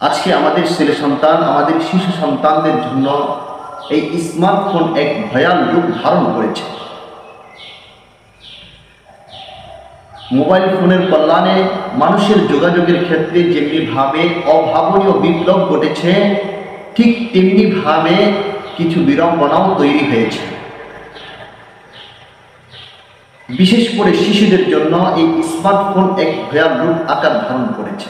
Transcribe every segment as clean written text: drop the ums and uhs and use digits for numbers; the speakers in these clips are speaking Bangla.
আজকে আমাদের ছেলে সন্তান, আমাদের শিশু সন্তানদের জন্য এই স্মার্টফোন এক ভয়াল রূপ ধারণ করেছে। মোবাইল ফোনের কল্যাণে মানুষের যোগাযোগের ক্ষেত্রে যেমনিভাবে অভাবনীয় বিপ্লব ঘটেছে, ঠিক তেমনিভাবে কিছু বিড়ম্বনাও তৈরি হয়েছে। বিশেষ করে শিশুদের জন্য এই স্মার্টফোন এক ভয়াল রূপ আকার ধারণ করেছে।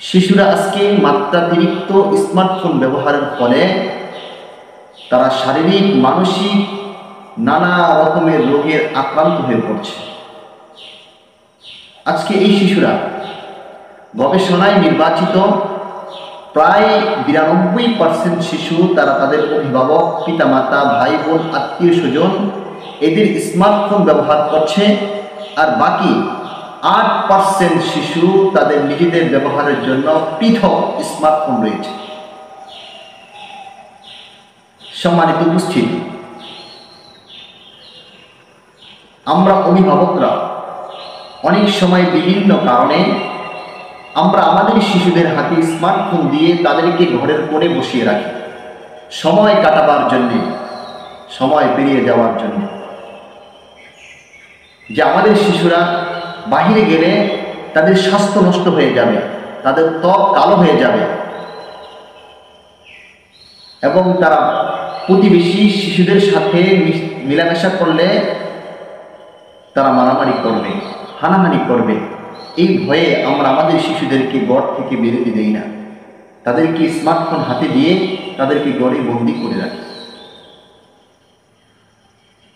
শিশুরা আজকে মাত্রাতিরিক্ত স্মার্টফোন ব্যবহারের ফলে তারা শারীরিক, মানসিক নানা রকমের রোগের আক্রান্ত হয়ে পড়ছে। আজকে এই শিশুরা গবেষণায় নির্বাচিত প্রায় 92% শিশু তারা তাদের অভিভাবক, পিতামাতা, ভাই বোন, আত্মীয় স্বজন এদের স্মার্টফোন ব্যবহার করছে, আর বাকি 8% শিশু তাদের নিজেদের ব্যবহারের জন্য পৃথক স্মার্টফোন রয়েছে। সম্মানিত উপস্থিতি, আমরা অভিভাবকরা অনেক সময় বিভিন্ন কারণে আমরা আমাদের শিশুদের হাতে স্মার্টফোন দিয়ে তাদেরকে ঘরের কোণে বসিয়ে রাখি, সময় কাটাবার জন্যে, সময় পেরিয়ে যাওয়ার জন্য। যে আমাদের শিশুরা বাহিরে গেলে তাদের স্বাস্থ্য নষ্ট হয়ে যাবে, তাদের ত্বক কালো হয়ে যাবে, এবং তারা প্রতিবেশী শিশুদের সাথে মেলামেশা করলে তারা মারামারি করবে, হানাহানি করবে। এই ভয়ে আমরা আমাদের শিশুদেরকে ঘর থেকে বেরোতে দেই না, তাদেরকে স্মার্টফোন হাতে দিয়ে তাদেরকে ঘরে বন্দি করে রাখি।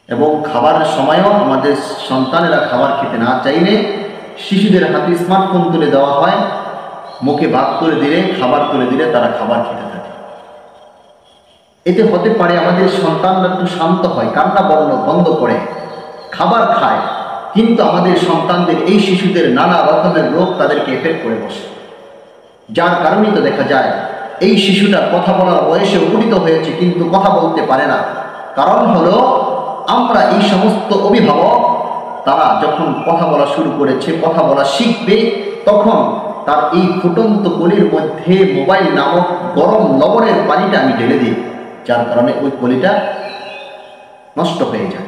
এবং খাবারের সময়ও আমাদের সন্তানেরা খাবার খেতে না চাইলে শিশুদের হাতে স্মার্টফোন তুলে দেওয়া হয়, মুখে ভাত তুলে দিলে, খাবার তুলে দিলে তারা খাবার খেতে থাকে। এতে হতে পারে আমাদের সন্তানরা একটু শান্ত হয়, কান্না বন্ধ করে, খাবার খায়, কিন্তু আমাদের সন্তানদের, এই শিশুদের নানা রকমের রোগ তাদেরকে এফেক্ট করে বসে। যার কারণেই তো দেখা যায় এই শিশুটা কথা বলার বয়সে উপনীত হয়েছে কিন্তু কথা বলতে পারে না। কারণ হলো আমরা এই সমস্ত অভিভাবক, তারা যখন কথা বলা শুরু করেছে, কথা বলা শিখবে, তখন তার এই ফুটন্ত কলির মধ্যে মোবাইল নামক গরম লবণের পানিটা আমি ঢেলে দিই, যার কারণে ওই কলিটা নষ্ট হয়ে যায়।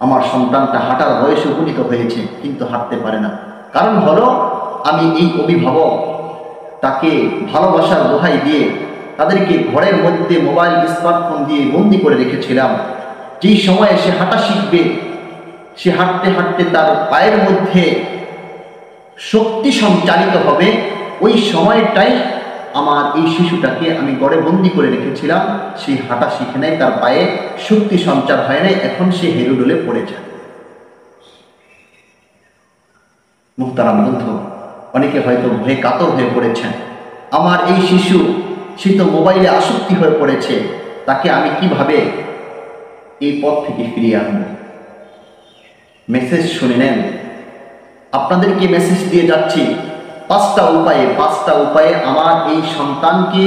আমার সন্তানটা হাঁটার বয়সে উপনীত হয়েছে কিন্তু হাঁটতে পারে না। কারণ হলো আমি এই অভিভাবক তাকে ভালোবাসার দোহাই দিয়ে তাদেরকে ঘরের মধ্যে মোবাইল, স্মার্টফোন দিয়ে বন্দি করে রেখেছিলাম। যেই সময়ে সে হাঁটা শিখবে, সে হাঁটতে হাঁটতে তার পায়ের মধ্যে শক্তি সঞ্চারিত হবে, ওই সময়টাই আমার এই শিশুটাকে আমি ঘরে বন্দি করে রেখেছিলাম। সেই হাঁটা শিখে নেয়, তার পায়ে শক্তি সঞ্চার হয় নাই, এখন সে হেরুডোলে পড়ে যায়। মুহতারাম বন্ধু, অনেকে হয়তো ভয়ে কাতর হয়ে পড়েছেন, আমার এই শিশু, সে তো মোবাইলে আসক্তি হয়ে পড়েছে, তাকে আমি কিভাবে এই পথ থেকে ফিরিয়ে আনব? মেসেজ শুনে নেন, আপনাদেরকে মেসেজ দিয়ে যাচ্ছি 5টা উপায়ে আমার এই সন্তানকে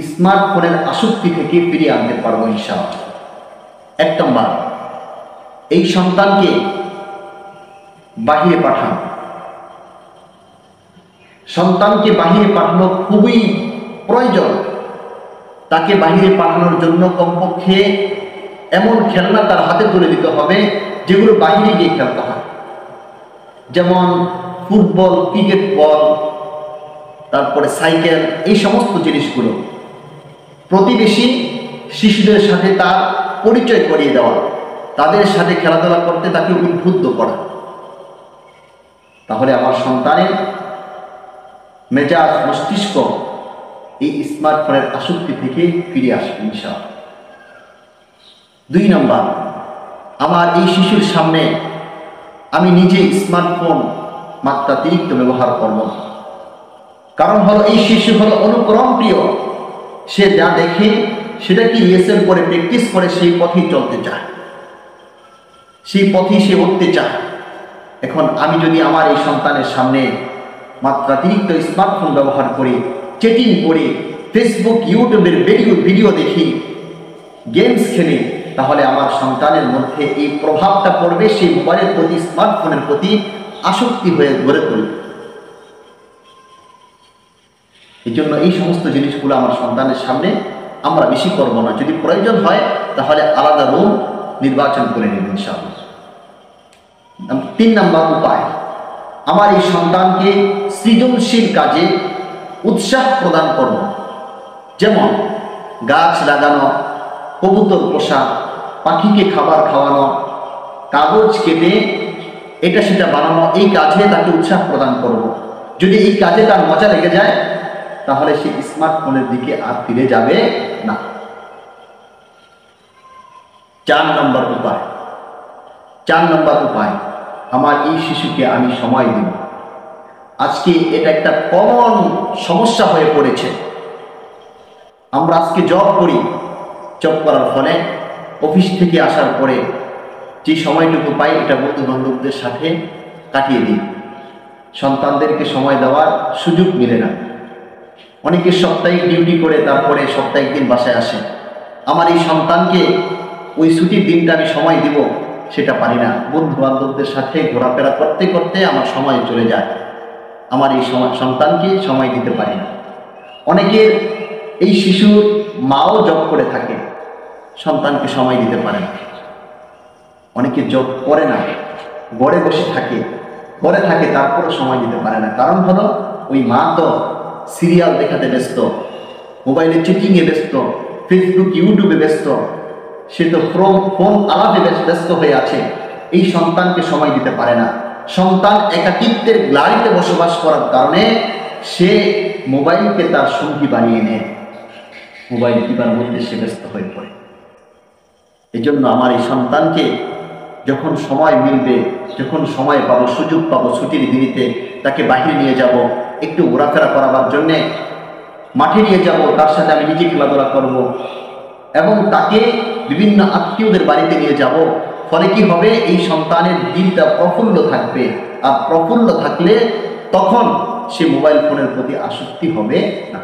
স্মার্টফোনের আসক্তি থেকে ফিরিয়ে আনতে পারবো ইনশাআল্লাহ। 1 নম্বর, এই সন্তানকে বাহিরে পাঠান। সন্তানকে বাহিরে পাঠানো খুবই প্রয়োজন। তাকে বাহিরে পাঠানোর জন্য কমপক্ষে এমন খেলনা তার হাতে তুলে দিতে হবে যেগুলো বাহিরে গিয়ে খেলতে হয়, যেমন ফুটবল, ক্রিকেট বল, তারপরে সাইকেল, এই সমস্ত জিনিসগুলো। প্রতিবেশী শিশুদের সাথে তার পরিচয় করিয়ে দেওয়া, তাদের সাথে খেলাধুলা করতে তাকে উদ্বুদ্ধ করা। তাহলে আমার সন্তানের মেজাজ, মস্তিষ্ক এই স্মার্টফোনের আসক্তি থেকে ফিরে আসবে ইনশাআল্লাহ। 2 নম্বর, আমার এই শিশুর সামনে আমি নিজে স্মার্টফোন মাত্রাতিরিক্ত ব্যবহার করব। কারণ হলো এই শিশু হলো অনুকরণ প্রিয়, সে যা দেখে সেটা কি রিহার্সাল করে, প্র্যাকটিস করে সেই পথেই চলতে চায়, সেই পথেই সে উঠতে চায়। এখন আমি যদি আমার এই সন্তানের সামনে মাত্রাতিরিক্ত স্মার্টফোন ব্যবহার করি, চ্যাটিং করি, ফেসবুক, ইউটিউবের ভিডিও দেখি, গেমস খেলি, তাহলে আমার সন্তানের মধ্যে এই প্রভাবটা পড়বে, সেই মোবাইলের প্রতি, স্মার্টফোনের প্রতি আসক্তি হয়ে গড়ে তুলবে। এই জন্য এই সমস্ত জিনিসগুলো আমার সন্তানের সামনে আমরা বেশি করব না। যদি প্রয়োজন হয় তাহলে আলাদা রুম নির্বাচন করে নেব ইনশাআল্লাহ। 3 নম্বর উপায়, আমার এই সন্তানকে সৃজনশীল কাজে উৎসাহ প্রদান করব। যেমন গাছ লাগানো, কবুতর পোষা, পাখিকে খাবার খাওয়ানো, কাগজ কেটে এটা সেটা বানানো, এই কাজে তাকে উৎসাহ প্রদান করব। যদি এই কাজে তার মজা লেগে যায় তাহলে সে স্মার্টফোনের দিকে আর ফিরে যাবে না। 4 নম্বর উপায়, আমার এই শিশুকে আমি সময় দিব। আজকে এটা একটা কমন সমস্যা হয়ে পড়েছে। আমরা আজকে জব করি, জব করার ফলে অফিস থেকে আসার পরে যে সময়টুকু পাই এটা বন্ধু বান্ধবদের সাথে কাটিয়ে দিই। সন্তানদেরকে সময় দেওয়ার সুযোগ মিলে না। অনেকে সাপ্তাহিক ডিউটি করে তারপরে সপ্তাহে একদিন বাসায় আসে। আমার এই সন্তানকে ওই ছুটির দিনটা আমি সময় দিব সেটা পারি না। বন্ধু বান্ধবদের সাথে ঘোরাফেরা করতে করতে আমার সময় চলে যায়, আমার এই সন্তানকে সময় দিতে পারি না। অনেকের এই শিশুর মাও জব করে থাকে, সন্তানকে সময় দিতে পারে না। অনেকে জব করে না, ঘরে বসে থাকে, তারপরে সময় দিতে পারে না। কারণ হলো ওই মা তো সিরিয়াল দেখাতে ব্যস্ত, মোবাইলে চেকিংয়ে ব্যস্ত, ফেসবুক ইউটিউবে ব্যস্ত, সে তো ফোন আলাপে ব্যস্ত হয়ে আছে, এই সন্তানকে সময় দিতে পারে না। সন্তান একাকিত্বের গ্লারিতে বসবাস করার কারণে সে মোবাইলকে তার সঙ্গী বানিয়ে নেয়, মোবাইল টিপার মধ্যে সে ব্যস্ত হয়ে পড়ে। এই জন্য আমার এই সন্তানকে যখন সময় মিলবে, যখন সময় পাবো, সুযোগ পাবো, ছুটির দিনিতে তাকে বাহিরে নিয়ে যাব, একটু ঘোরাফেরা করাবার জন্যে মাঠে নিয়ে যাব, তার সাথে আমি নিজে খেলাধুলা করব এবং তাকে বিভিন্ন আত্মীয়দের বাড়িতে নিয়ে যাব। ফলে কি হবে, এই সন্তানের দিলটা প্রফুল্ল থাকবে। আর প্রফুল্ল থাকলে তখন সে মোবাইল ফোনের প্রতি আসক্তি হবে না।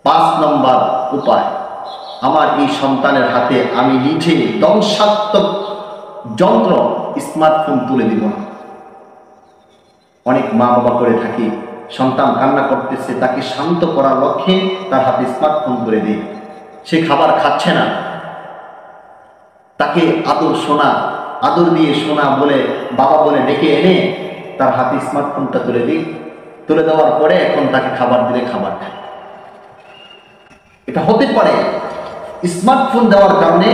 5 নম্বর উপায়, আমার এই সন্তানের হাতে আমি নিজে ধ্বংসাত্মক যন্ত্র স্মার্টফোন তুলে দিব না। অনেক মা বাবা করে থাকি, সন্তান কান্না করতেছে, তাকে শান্ত করার লক্ষ্যে তার হাতে স্মার্টফোন তুলে দিই। সে খাবার খাচ্ছে না, তাকে আদর দিয়ে সোনা বলে, বাবা বলে ডেকে এনে তার হাতে স্মার্টফোনটা তুলে দিই। তুলে দেওয়ার পরে এখন তাকে খাবার দিলে খাবার খায়। এটা হতে পারে স্মার্টফোন দেওয়ার কারণে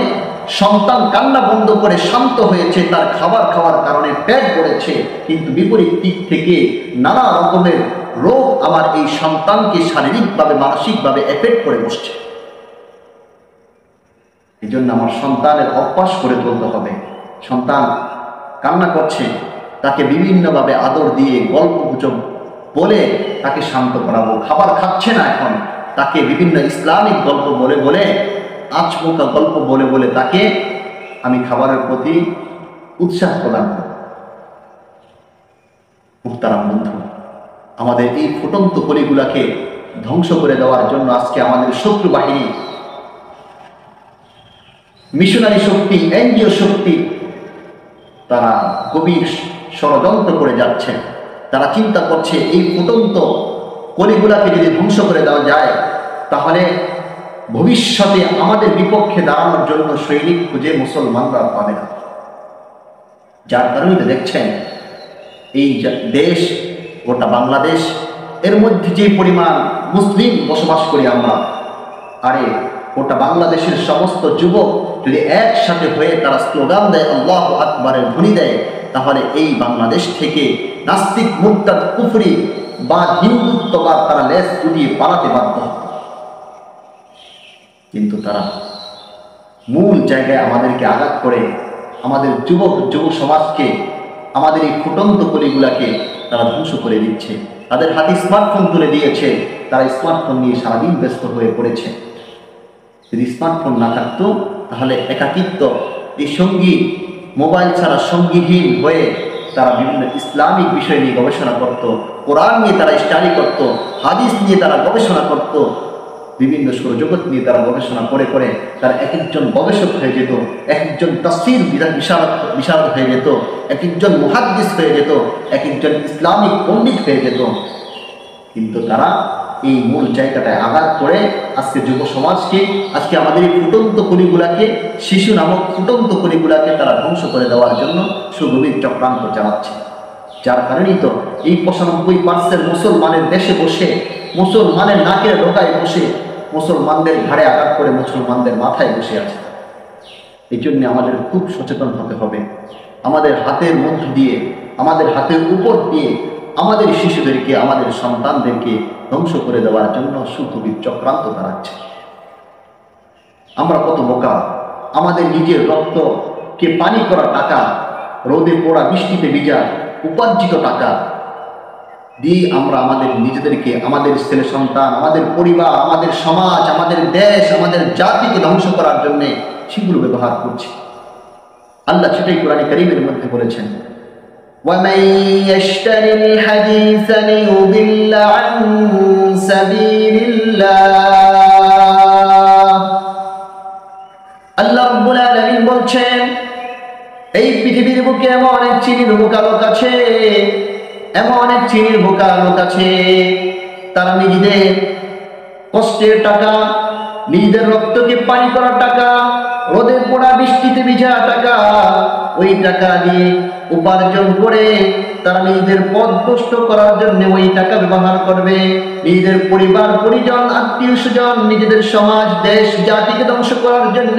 সন্তান কান্না বন্ধ করে শান্ত হয়েছে, তার খাবার খাওয়ার কারণে পেট ভরেছে, কিন্তু বিপরীত দিক থেকে নানা রকমের রোগ আমার এই সন্তানকে শারীরিকভাবে মানসিকভাবে এফেক্ট করে বসছে। এই জন্য আমার সন্তানের অভ্যাস করে তুলতে হবে। সন্তান কান্না করছে, তাকে বিভিন্নভাবে আদর দিয়ে গল্প গুজব বলে তাকে শান্ত করাবো। খাবার খাচ্ছে না এখন, তাকে বিভিন্ন ইসলামিক গল্প বলে আচমকা গল্প বলে তাকে আমি খাবারের প্রতি উৎসাহ প্রদান করব। মুহতারাম বন্ধু, আমাদের এই ফুটন্ত কলিগুলাকে ধ্বংস করে দেওয়ার জন্য আজকে আমাদের শত্রু বাহিনী, মিশনারি শক্তি, এনজিও শক্তি, তারা গভীর ষড়যন্ত্র করে যাচ্ছে। তারা চিন্তা করছে এই ফুটন্ত কলিগুলাকে যদি ধ্বংস করে দেওয়া যায় তাহলে ভবিষ্যতে আমাদের বিপক্ষে দাঁড়ানোর জন্য সৈনিক খুঁজে মুসলমানরা পাবে না। যার কারণে দেখছেন এই দেশ, গোটা বাংলাদেশ, এর মধ্যে যে পরিমাণ মুসলিম বসবাস করি আমরা, আরে গোটা বাংলাদেশের সমস্ত যুবক যদি একসাথে হয়ে তারা স্লোগান দেয়, আল্লাহু আকবারের ধ্বনি দেয়, তাহলে এই বাংলাদেশ থেকে নাস্তিক, মুরতাদ, কুফরি বা হিন্দুত্ববাদ তারা লেজ গুটিয়ে পালাতে বাধ্য। কিন্তু তারা মূল জায়গায় আমাদেরকে আঘাত করে, আমাদের যুব সমাজকে, আমাদের এই ফুটন্ত কলিগুলাকে তারা ধ্বংস করে দিচ্ছে। তাদের হাতে স্মার্টফোন তুলে দিয়েছে, তারা স্মার্টফোন নিয়ে সারাদিন ব্যস্ত হয়ে পড়েছে। যদি স্মার্টফোন না থাকতো তাহলে একাকিত্ব, এই সঙ্গী, মোবাইল ছাড়া সঙ্গীহীন হয়ে তারা বিভিন্ন ইসলামিক বিষয় নিয়ে গবেষণা করত, কোরআন নিয়ে তারা স্টাডি করত, হাদিস নিয়ে তারা গবেষণা করত, বিভিন্ন সৌরজগৎ নিয়ে তারা গবেষণা করে তারা এক একজন গবেষক হয়ে যেত, এক একজন তাফসীর বিশারদ হয়ে যেত, এক একজন মুহাদ্দিস হয়ে যেত, এক একজন ইসলামিক পণ্ডিত হয়ে যেত। কিন্তু তারা এই মূল জায়গাটায় আঘাত করে আজকে যুব সমাজকে, আজকে আমাদের এই ফুটন্ত কলিগুলাকে, শিশু নামক ফুটন্ত কলিগুলাকে তারা ধ্বংস করে দেওয়ার জন্য সুগভীর চক্রান্ত চালাচ্ছে। যার কারণেই তো এই 95% মুসলমানের দেশে বসে, মুসলমানের নাকের ডোকায় বসে, মুসলমানদের ঘাড়ে আঘাত করে মুসলমানদের মাথায় বসে আছে। এই জন্য আমাদের খুব সচেতন হতে হবে। আমাদের হাতের মধ্য দিয়ে, আমাদের হাতের উপর দিয়ে আমাদের শিশুদেরকে, আমাদের সন্তানদেরকে ধ্বংস করে দেওয়ার জন্য সুগভীর চক্রান্ত চালাচ্ছে। আমরা কত বোকা! আমাদের নিজের রক্তকে পানি করা টাকা, রোদে পোড়া বৃষ্টিতে ভিজা উপার্জিত টাকা দিয়ে আমরা আমাদের নিজেদেরকে, আমাদের ছেলে সন্তান, আমাদের পরিবার, আমাদের সমাজ, আমাদের দেশ, আমাদের জাতিকে ধ্বংস করার জন্য সেগুলো ব্যবহার করছি। আল্লাহ সেটাই কোরআনে কারীমের মধ্যে বলেছেন, وَمَن يَشْتَرِ الْحَدِيثَ لِيُضِلَّ عَن سَبِيلِ اللَّهِ। আল্লাহ রাব্বুল আলামিন বলছেন, এই পৃথিবীর বুকে এমন অনেক চিনির বোকা লোক আছে, এমন অনেক চিনির বোকা লোক আছে, তারা নিজেদের কষ্টের টাকা, নিজেদের রক্তকে পানি করা টাকা, রোদে পোড়া বৃষ্টিতে ভিজা টাকা, ওই টাকা দিয়ে উপার্জন করে তারা নিজেদের পথ ভ্রষ্ট করার জন্য ওই টাকা ব্যবহার করবে। নিজেদের পরিবার পরিজন, আত্মীয় স্বজন, নিজেদের সমাজ, দেশ, জাতিকে ধ্বংস করার জন্য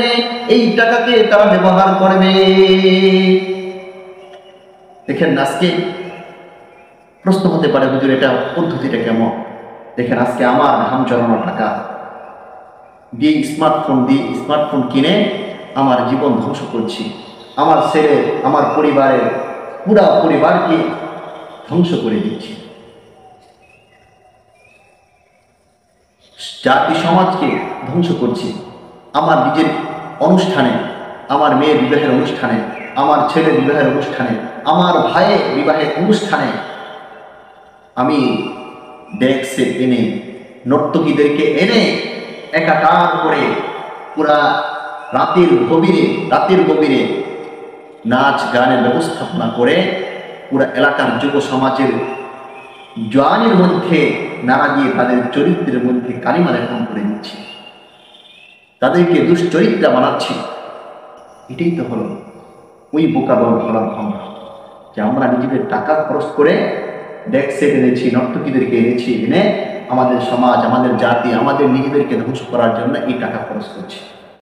এই টাকাকে তারা ব্যবহার করবে। দেখেন আজকে প্রশ্ন হতে পারে, হুজুর এটা পদ্ধতিটা কেমন? দেখেন আজকে আমার ঘাম জড়ানো টাকা দিয়ে স্মার্টফোন কিনে আমার জীবন ধ্বংস করছি, আমার ছেলে, আমার পরিবারের পুরা পরিবারকে ধ্বংস করে দিচ্ছি, জাতি সমাজকে ধ্বংস করছি। আমার নিজের অনুষ্ঠানে, আমার মেয়ের বিবাহের অনুষ্ঠানে, আমার ছেলের বিবাহের অনুষ্ঠানে, আমার ভাইয়ের বিবাহের অনুষ্ঠানে আমি ডেস্কে এনে, নর্তকীদেরকে এনে একাকার করে পুরা রাতের গভীরে নাচ গানের ব্যবস্থাপনা করে পুরা এলাকার যুব সমাজের জওয়ানের মধ্যে নাড়া দিয়ে তাদের চরিত্রের মধ্যে কালিমা লেখন করে দিচ্ছি, তাদেরকে দুশ্চরিত্রা বানাচ্ছি। এটাই তো হলো ওই বোকা দল হলাম আমরা, যে আমরা নিজেদের টাকা খরচ করে ডেস্কে এনেছি, নর্তকীদেরকে এনেছি, এনে আমাদের সমাজ, আমাদের জাতি, আমাদের নিজেদেরকে ধ্বংস করার জন্য এই টাকা খরচ করছি।